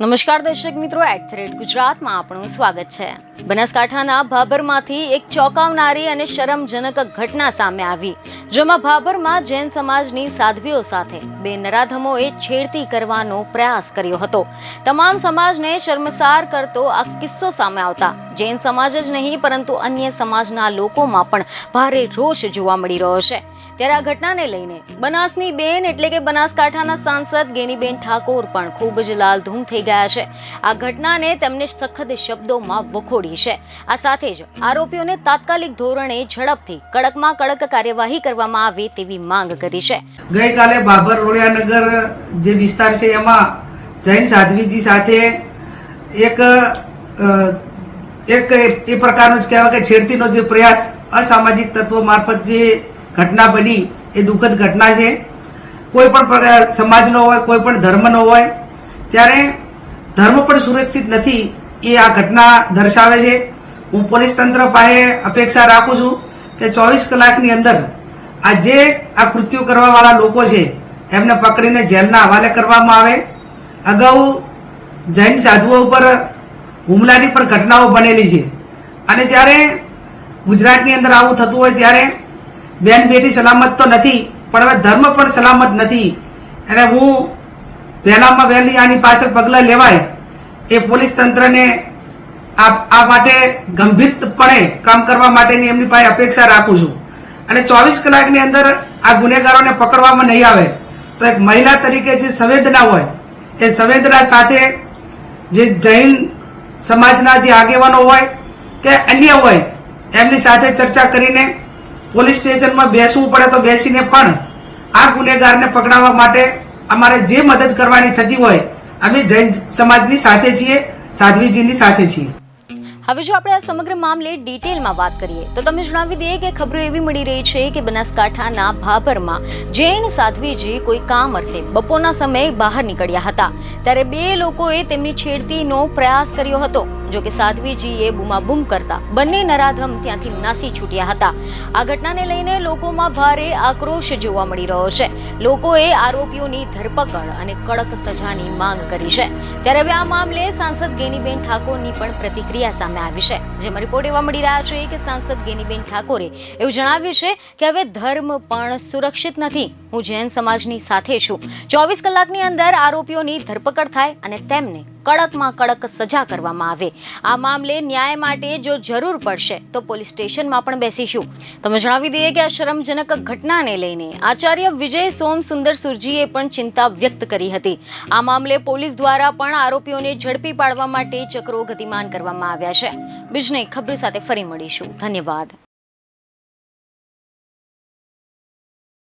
નમસ્કાર દર્શક મિત્રો, @ગુજરાતમાં આપનું સ્વાગત છે। બનાસકાંઠાના ભાભરમાંથી એક ચોંકાવનારી અને શરમજનક ઘટના સામે આવી, જેમાં ભાભરમાં જૈન સમાજની સાધ્વીઓ સાથે બે નરાધમોએ છેડતી કરવાનો પ્રયાસ કર્યો હતો। તમામ સમાજને શર્મસાર કરતો આ કિસ્સો સામે આવતા જૈન સમાજ જ નહીં પરંતુ અન્ય સમાજના લોકોમાં પણ ભારે રોષ જોવા મળી રહ્યો છે। ત્યારે આ ઘટનાને લઈને બનાસની બેન એટલે કે બનાસકાંઠાના સાંસદ ગેનીબેન ઠાકોર પણ ખૂબ જ લાલધૂમ થઈ ગયા છે। આ ઘટનાને તેમને સખત શબ્દોમાં વખોડી છે। આ સાથે જ આરોપીઓને તાત્કાલિક ધોરણે ઝડપથી કડકમાં કડક કાર્યવાહી કરવામાં આવે તેવી માંગ કરી છે। ગઈકાલે ભાભર રોડિયાનગર જે વિસ્તાર છે એમાં જૈન સાધ્વીજી સાથે એક એ પ્રકારનો જ કહેવાય કે છેડતીનો જે પ્રયાસ અસામાજિક તત્વો મારફત જે ઘટના બની એ દુઃખદ ઘટના છે। કોઈ પણ સમાજનો હોય, કોઈ પણ ધર્મનો હોય, ત્યારે ધર્મ પણ સુરક્ષિત નથી એ આ ઘટના દર્શાવે છે। હું પોલીસ તંત્ર પાસે અપેક્ષા રાખું છું કે 24 કલાકની અંદર આ જે આ કૃત્યો કરવાવાળા લોકો છે એમને પકડીને જેલના હવાલે કરવામાં આવે। અગાઉ જૈન સાધુઓ ઉપર હુમલાની પણ ઘટનાઓ બનેલી છે અને જ્યારે ગુજરાતની અંદર આવું થતું હોય ત્યારે બેન બેટી સલામત તો નથી, પણ હવે ધર્મ પણ સલામત નથી। અને હું વહેલામાં વહેલી આની પાછળ પગલાં લેવાય એ પોલીસ તંત્રને આ માટે ગંભીરપણે કામ કરવા માટેની એમની પાસે અપેક્ષા રાખું છું। અને 24 કલાકની અંદર આ ગુનેગારોને પકડવામાં નહીં આવે તો એક મહિલા તરીકે જે સંવેદના હોય એ સંવેદના સાથે જે જૈન સમાજના જે આગેવાનો હોય કે અન્ય હોય એમની સાથે ચર્ચા કરીને પોલીસ સ્ટેશનમાં બેસવું પડે તો બેસીને પણ આ ગુનેગારને પકડાવવા માટે અમારે જે મદદ કરવાની થતી હોય અમે જૈન સમાજની સાથે છીએ, સાધ્વીજીની સાથે છીએ। હવે જો આપણે આ સમગ્ર મામલે ડિટેલમાં વાત કરીએ તો તમને જણાવી દઈએ કે ખબરો એવી મળી રહી છે કે બનાસકાંઠાના ભાભરમાં જૈન સાધ્વીજી કોઈ કામ અર્થે બપોરના સમયે બહાર નીકળ્યા હતા, ત્યારે બે લોકોએ તેમની છેડતીનો પ્રયાસ કર્યો હતો। જો કે સાધ્વીજીએ બૂમાબૂમ કરતા બંને નરાધમ ત્યાંથી નાસી છૂટ્યા હતા। આ ઘટનાને લઈને લોકોમાં ભારે આક્રોશ જોવા મળી રહ્યો છે। લોકોએ આરોપીઓની ધરપકડ અને કડક સજાની માંગ કરી છે। ત્યારે હવે આ મામલે સાંસદ ગેનીબેન ઠાકોરની પણ પ્રતિક્રિયા સામે આવી છે, જેમાં રિપોર્ટ એવા મળી રહ્યા છે કે સાંસદ ગેનીબેન ઠાકોરે એવું જણાવ્યું છે કે હવે ધર્મ પણ સુરક્ષિત નથી। હું જૈન સમાજની સાથે છું। 24 કલાકની અંદર આરોપીઓની ધરપકડ થાય અને તેમને કડકમાં કડક સજા કરવામાં આવે। આ મામલે ન્યાય માટે જો જરૂર પડશે તો પોલીસ સ્ટેશનમાં પણ બેસીશું। તમે જણાવી દઈએ કે આ શરમજનક ઘટનાને લઈને આચાર્ય વિજય સોમ સુંદર સુરજીએ પણ ચિંતા વ્યક્ત કરી હતી। આ મામલે પોલીસ દ્વારા પણ આરોપીઓને ઝડપી પાડવા માટે ચક્રો ગતિમાન કરવામાં આવ્યા છે। બીજને ખબર સાથે ફરી મળીશું। ધન્યવાદ।